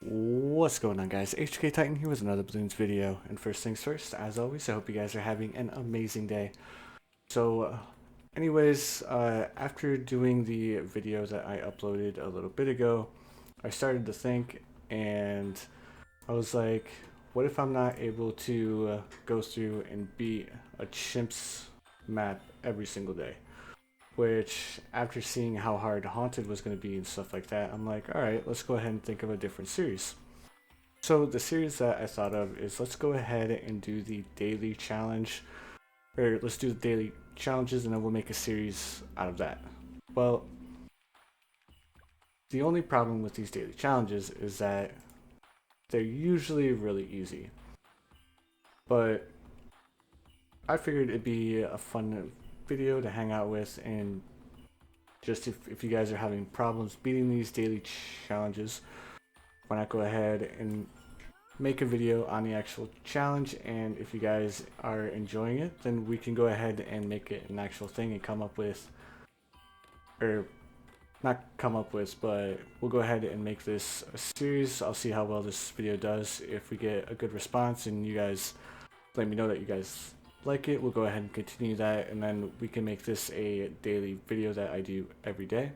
What's going on, guys? HK Titan here with another Balloons video. And first things first, as always, I hope you guys are having an amazing day. So, after doing the video that I uploaded a little bit ago, I started to think, and I was like, what if I'm not able to go through and beat a Chimps map every single day? Which, after seeing how hard Haunted was going to be and stuff like that, I'm like, alright, let's go ahead and think of a different series. So the series that I thought of is, let's go ahead and do the daily challenge, or let's do the daily challenges and then we'll make a series out of that. Well, the only problem with these daily challenges is that they're usually really easy. But I figured it'd be a fun video to hang out with, and just if you guys are having problems beating these daily challenges, why not go ahead and make a video on the actual challenge, and if you guys are enjoying it, then we can go ahead and make it an actual thing and come up with, or not come up with, but we'll go ahead and make this a series. I'll see how well this video does. If we get a good response and you guys let me know that you guys like it, we'll go ahead and continue that, and then we can make this a daily video that I do every day.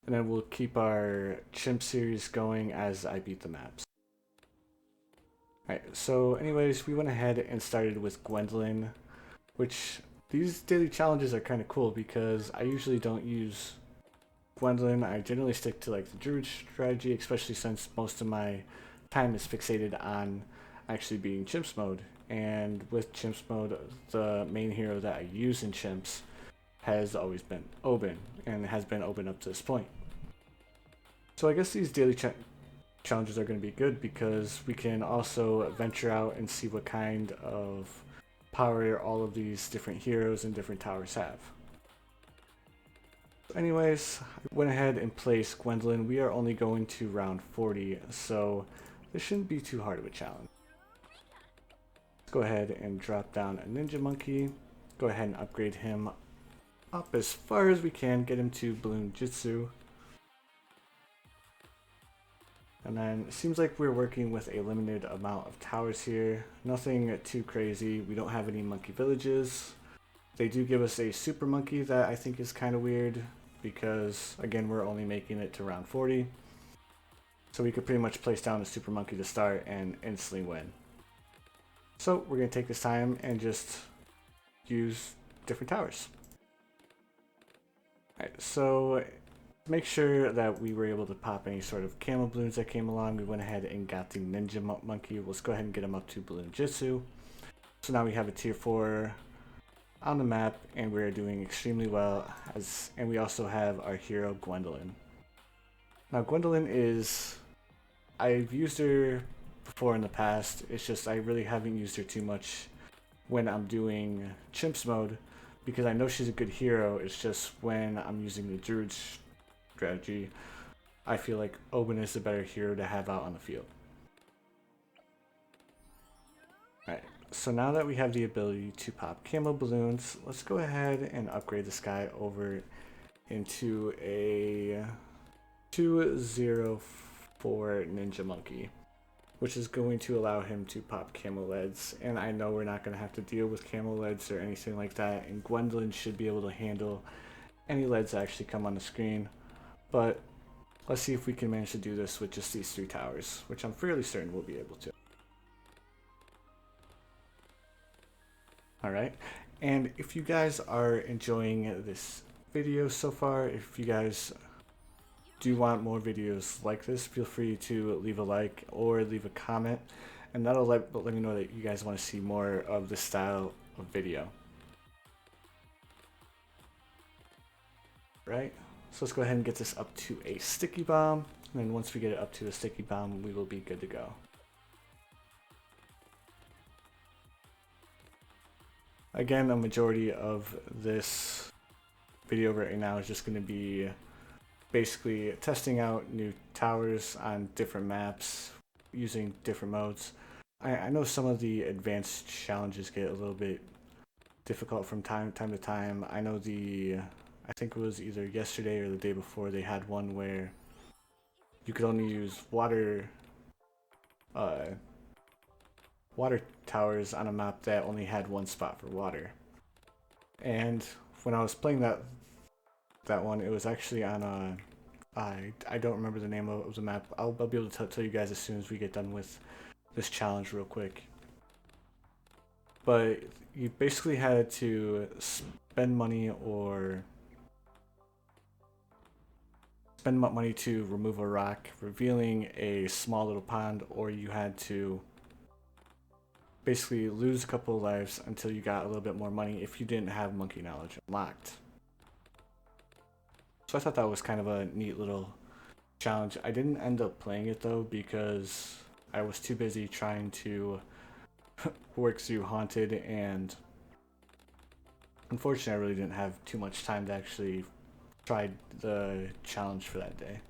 And then we'll keep our chimp series going as I beat the maps. Alright, so anyways, we went ahead and started with Gwendolyn, which these daily challenges are kind of cool because I usually don't use Gwendolyn. I generally stick to like the Druid strategy, especially since most of my time is fixated on actually being Chimps mode. And with Chimps mode, the main hero that I use in Chimps has always been Oben, and has been Oben up to this point. So I guess these daily challenges are going to be good because we can also venture out and see what kind of power all of these different heroes and different towers have. Anyways, I went ahead and placed Gwendolyn. We are only going to round 40, so this shouldn't be too hard of a challenge. Let's go ahead and drop down a Ninja Monkey. Go ahead and upgrade him up as far as we can, get him to Balloon Jutsu. And then it seems like we're working with a limited amount of towers here. Nothing too crazy. We don't have any monkey villages. They do give us a super monkey that I think is kind of weird because, again, we're only making it to round 40. So we could pretty much place down a super monkey to start and instantly win. So we're going to take this time and just use different towers. Alright, so make sure that we were able to pop any sort of camo balloons that came along. We went ahead and got the Ninja Monkey. Let's go ahead and get him up to Balloon Jutsu. So now we have a tier 4 on the map, and we're doing extremely well. And we also have our hero Gwendolyn. Now Gwendolyn is, I've used her before in the past. It's just I really haven't used her too much when I'm doing Chimps mode because I know she's a good hero. It's just when I'm using the Druid strategy, I feel like Oben is the better hero to have out on the field. Alright, so now that we have the ability to pop camo balloons, let's go ahead and upgrade this guy over into a 204 Ninja Monkey, which is going to allow him to pop camo leads. And I know we're not going to have to deal with camo leads or anything like that, and Gwendolyn should be able to handle any leads that actually come on the screen. But let's see if we can manage to do this with just these 3 towers, which I'm fairly certain we'll be able to. Alright, and if you guys are enjoying this video so far, if you guys do want more videos like this, feel free to leave a like or leave a comment, and that'll let me know that you guys want to see more of this style of video. Right? So let's go ahead and get this up to a sticky bomb, and then once we get it up to a sticky bomb, we will be good to go. Again, a majority of this video right now is just going to be basically testing out new towers on different maps using different modes. I know some of the advanced challenges get a little bit difficult from time to time. I know I think it was either yesterday or the day before, they had one where you could only use uh, water towers on a map that only had one spot for water. And when I was playing that one, it was actually on a I don't remember the name of the map. I'll be able to tell you guys as soon as we get done with this challenge real quick. But you basically had to spend money to remove a rock, revealing a small little pond, or you had to basically lose a couple of lives until you got a little bit more money if you didn't have monkey knowledge unlocked. So I thought that was kind of a neat little challenge. I didn't end up playing it though because I was too busy trying to work through Haunted, and unfortunately I really didn't have too much time to actually try the challenge for that day.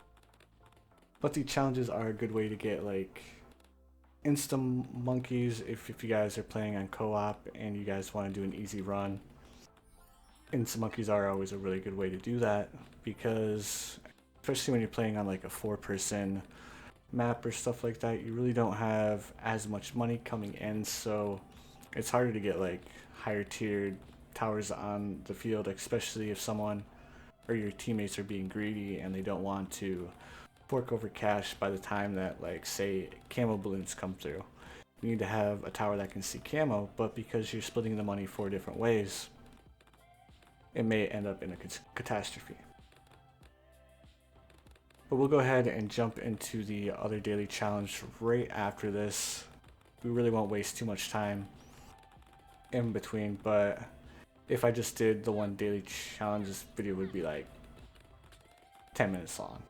But the challenges are a good way to get like insta monkeys if you guys are playing on co-op and you guys want to do an easy run. Insta monkeys are always a really good way to do that because especially when you're playing on like a 4-person map or stuff like that, you really don't have as much money coming in, so it's harder to get like higher tiered towers on the field, especially if someone or your teammates are being greedy and they don't want to fork over cash by the time that, like, say camo balloons come through. You need to have a tower that can see camo, but because you're splitting the money 4 different ways, it may end up in a catastrophe. But we'll go ahead and jump into the other daily challenge right after this. We really won't waste too much time in between, but if I just did the one daily challenge, this video would be like 10 minutes long.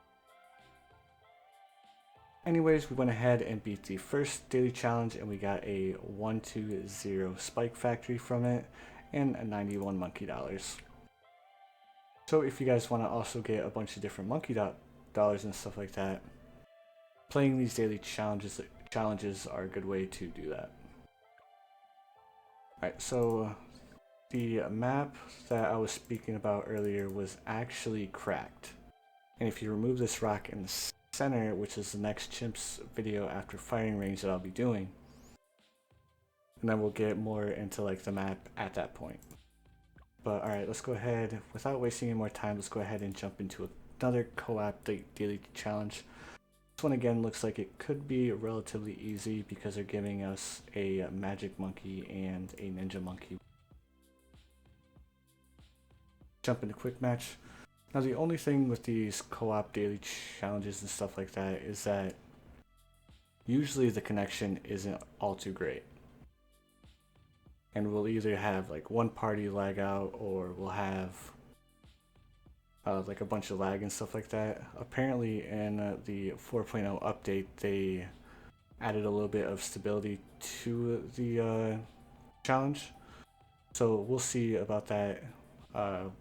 Anyways, we went ahead and beat the first daily challenge and we got a 120 spike factory from it and a 91 monkey dollars. So if you guys want to also get a bunch of different monkey dollars and stuff like that, playing these daily challenges are a good way to do that. Alright, so the map that I was speaking about earlier was actually cracked. And if you remove this rock in the center, which is the next chimps video after firing range that I'll be doing, and then we'll get more into like the map at that point. But alright, let's go ahead, without wasting any more time, let's go ahead and jump into another co-op daily challenge. This one again looks like it could be relatively easy because they're giving us a magic monkey and a ninja monkey. Jump into quick match. Now the only thing with these co-op daily challenges and stuff like that is that usually the connection isn't all too great. And we'll either have like one party lag out or we'll have like a bunch of lag and stuff like that. Apparently in the 4.0 update they added a little bit of stability to the challenge. So we'll see about that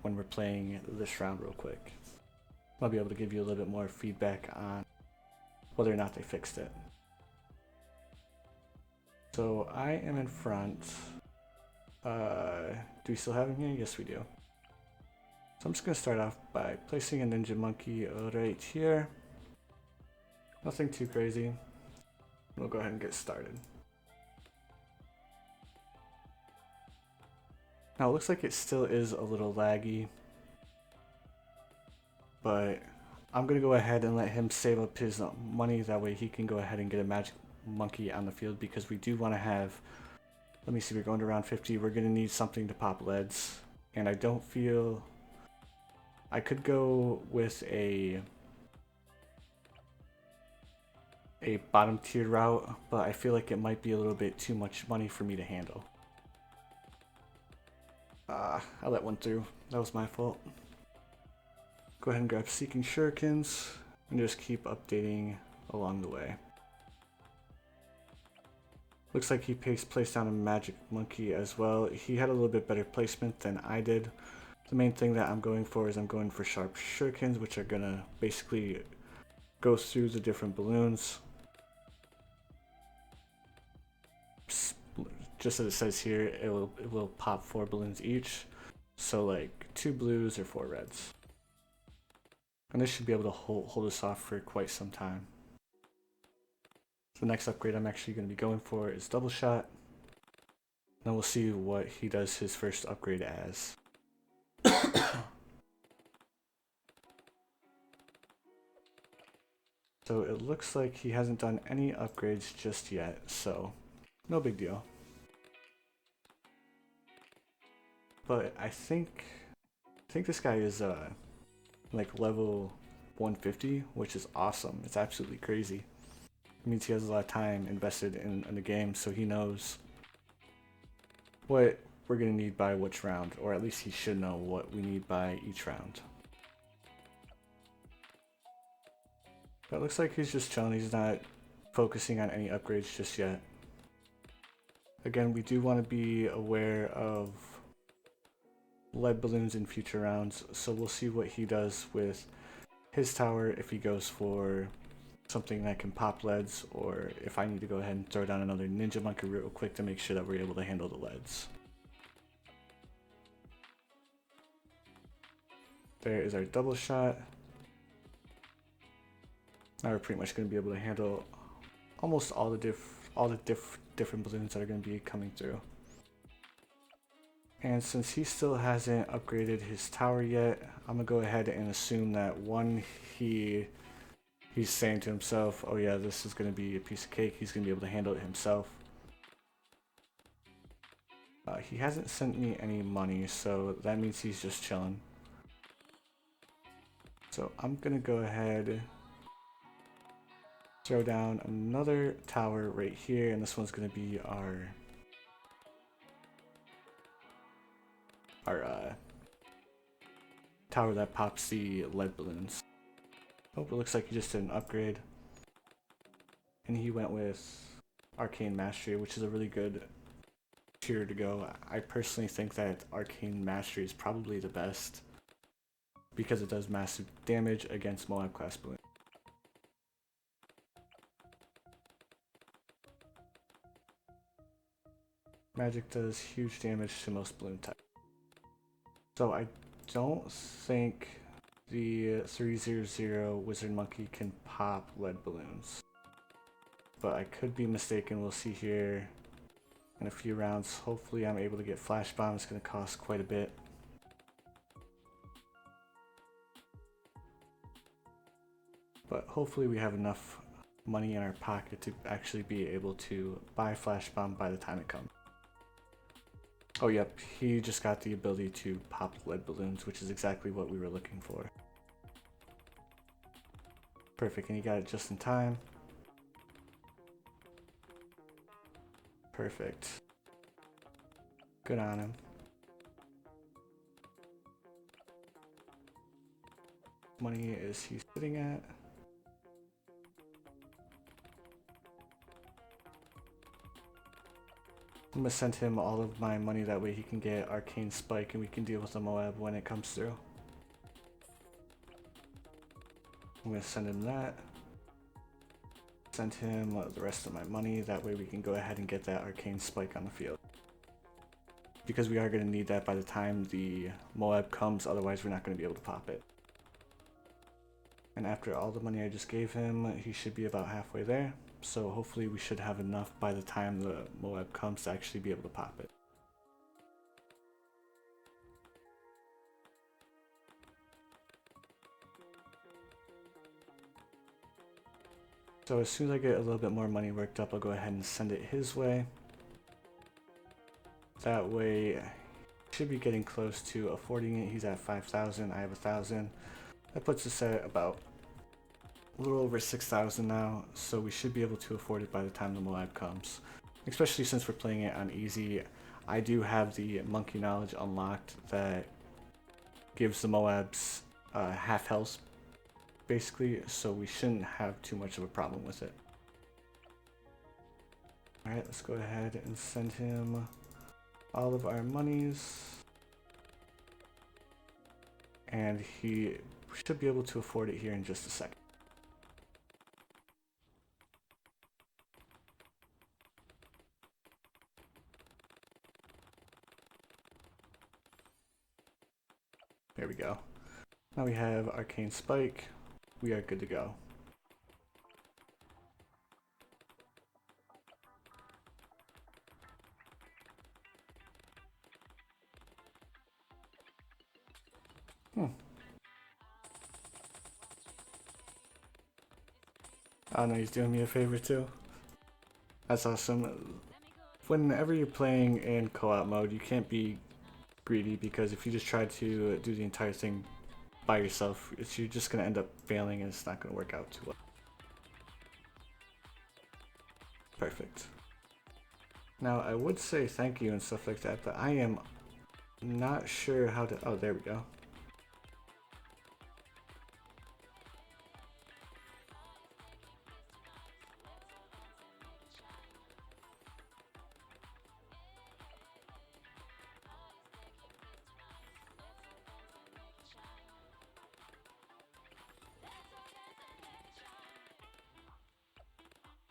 when we're playing this round real quick. I'll be able to give you a little bit more feedback on whether or not they fixed it. So I am in front. Do we still have him here? Yes, we do. So I'm just going to start off by placing a ninja monkey right here. Nothing too crazy. We'll go ahead and get started. Now it looks like it still is a little laggy, but I'm going to go ahead and let him save up his money. That way he can go ahead and get a magic monkey on the field because we do want to have, let me see, we're going to round 50. We're going to need something to pop leads, and I don't feel, I could go with a bottom tier route, but I feel like it might be a little bit too much money for me to handle. I let one through. That was my fault. Go ahead and grab Seeking Shurikens and just keep updating along the way. Looks like he placed down a magic monkey as well. He had a little bit better placement than I did. The main thing that I'm going for is I'm going for sharp shurikens, which are gonna basically go through the different balloons. Just as it says here, it will pop 4 balloons each. So like 2 blues or 4 reds. And this should be able to hold us off for quite some time. So the next upgrade I'm actually going to be going for is double shot. Then we'll see what he does his first upgrade as. So it looks like he hasn't done any upgrades just yet, so no big deal. But I think this guy is like level 150, which is awesome. It's absolutely crazy. It means he has a lot of time invested in the game, so he knows what we're gonna need by which round, or at least he should know what we need by each round. But it looks like he's just chilling. He's not focusing on any upgrades just yet. Again, we do want to be aware of lead balloons in future rounds, so we'll see what he does with his tower, if he goes for something that can pop leads, or if I need to go ahead and throw down another ninja monkey real quick to make sure that we're able to handle the leads. There is our double shot. Now we're pretty much going to be able to handle almost all the different balloons that are going to be coming through. And since he still hasn't upgraded his tower yet, I'm gonna go ahead and assume that one, he's saying to himself, oh yeah, this is gonna be a piece of cake, he's gonna be able to handle it himself. He hasn't sent me any money, so that means he's just chilling. So I'm gonna go ahead, throw down another tower right here, and this one's gonna be our tower that pops the lead balloons. Oh, it looks like he just did an upgrade. And he went with Arcane Mastery, which is a really good tier to go. I personally think that Arcane Mastery is probably the best because it does massive damage against Moab class balloons. Magic does huge damage to most balloon types. So I don't think the 300 Wizard Monkey can pop lead balloons. But I could be mistaken. We'll see here in a few rounds. Hopefully I'm able to get Flash Bomb. It's going to cost quite a bit. But hopefully we have enough money in our pocket to actually be able to buy Flash Bomb by the time it comes. Oh yep, he just got the ability to pop lead balloons, which is exactly what we were looking for. Perfect, and he got it just in time. Perfect. Good on him. Money is he sitting at? I'm gonna send him all of my money, that way he can get Arcane Spike and we can deal with the Moab when it comes through. I'm gonna send him that. Send him the rest of my money, that way we can go ahead and get that Arcane Spike on the field. Because we are gonna need that by the time the Moab comes, otherwise we're not gonna be able to pop it. And after all the money I just gave him, he should be about halfway there. So hopefully we should have enough by the time the Moab comes to actually be able to pop it. So as soon as I get a little bit more money worked up, I'll go ahead and send it his way. That way, should be getting close to affording it. He's at 5,000, I have 1,000. That puts us at about a little over 6,000 now, so we should be able to afford it by the time the Moab comes. Especially since we're playing it on easy. I do have the monkey knowledge unlocked that gives the Moabs half health, basically, so we shouldn't have too much of a problem with it. Alright, let's go ahead and send him all of our monies. And he should be able to afford it here in just a second. There we go. Now we have Arcane Spike. We are good to go. Oh no, he's doing me a favor too. That's awesome. Whenever you're playing in co-op mode, you can't be greedy, because if you just try to do the entire thing by yourself, you're just going to end up failing and it's not going to work out too well. Perfect. Now I would say thank you and stuff like that, but I am not sure how to... Oh, there we go.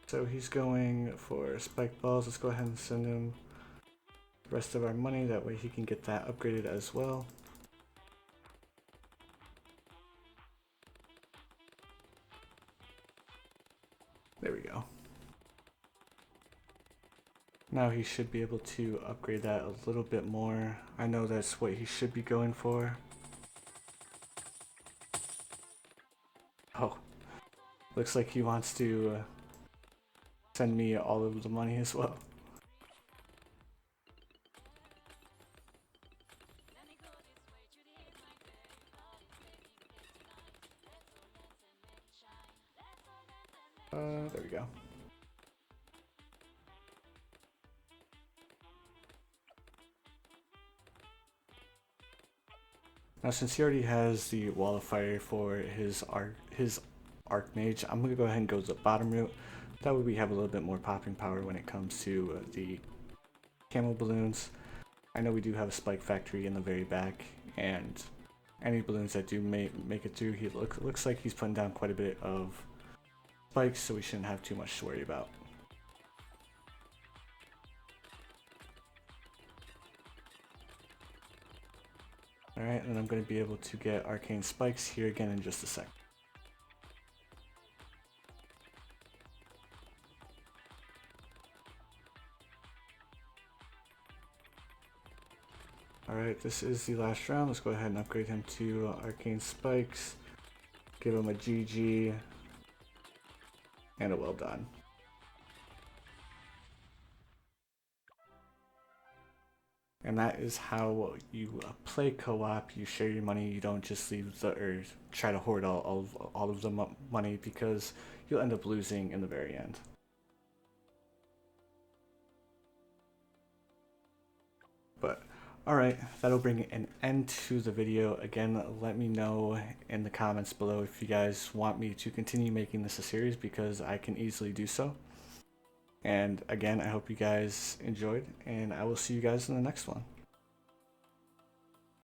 So he's going for spike balls. Let's go ahead and send him the rest of our money. That way he can get that upgraded as well. There we go. Now he should be able to upgrade that a little bit more. I know that's what he should be going for. Oh, looks like he wants to send me all of the money as well. There we go. Now since he already has the Wall of Fire for his Archmage, I'm going to go ahead and go the bottom route. That way we have a little bit more popping power when it comes to the camo balloons. I know we do have a spike factory in the very back, and any balloons that do make it through, he looks like he's putting down quite a bit of spikes, so we shouldn't have too much to worry about. Alright, and I'm going to be able to get Arcane Spikes here again in just a sec. Alright, this is the last round. Let's go ahead and upgrade him to Arcane Spikes. Give him a GG. And a well done. And that is how you play co-op. You share your money. You don't just leave or try to hoard all of the money, because you'll end up losing in the very end. But alright, that'll bring an end to the video. Again, let me know in the comments below if you guys want me to continue making this a series, because I can easily do so. And again, I hope you guys enjoyed, and I will see you guys in the next one.